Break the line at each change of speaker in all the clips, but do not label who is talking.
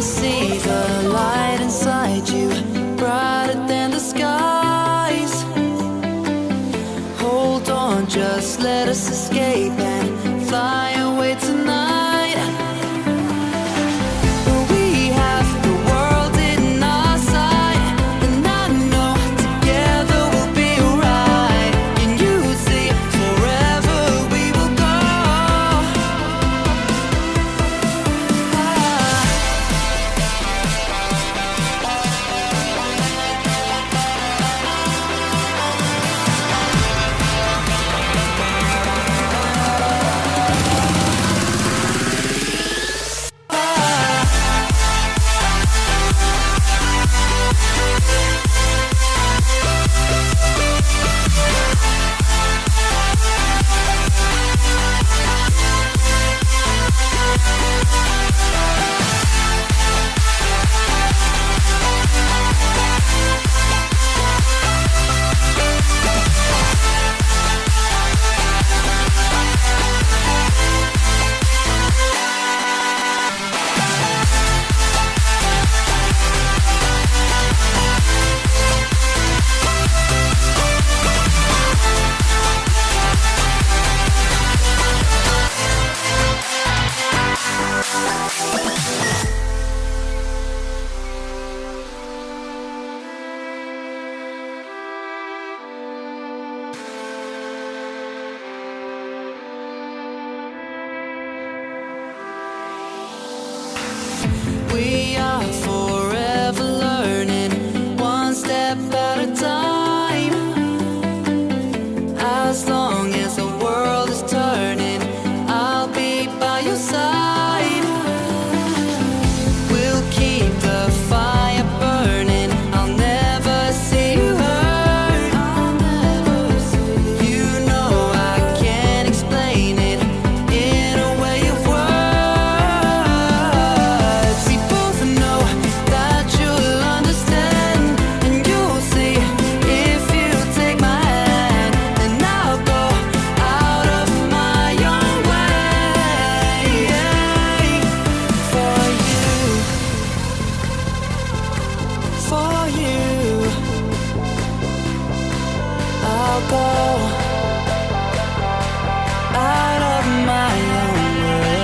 See the light inside you, brighter than the skies. Hold on, just let us escape and fly away tonight. We have the world in our sight, and I know together we'll be alright. And you see, forever we will go. We are forever learning, one step at a time. As long as the world is turning, I'll be by your side. We'll keep the fire burning, I'll never see you hurt. You know I can't explain it in a way of words. We both know that you'll understand, and you'll see if you take my hand, and I'll go out of my own way for you, for you. I'll go out of my own way.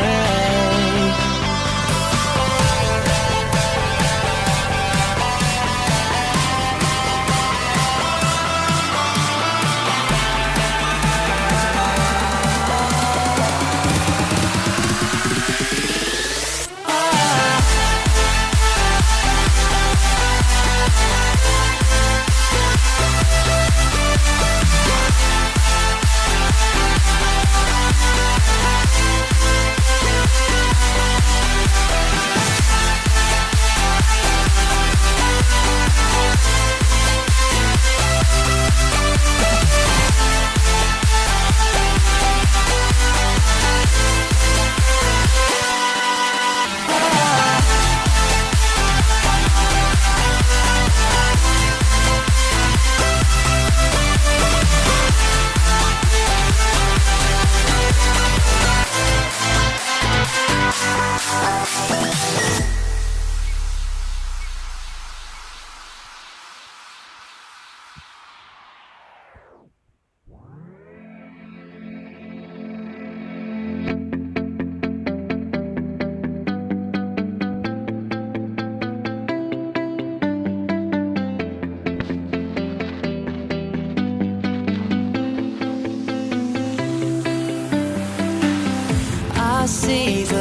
I see the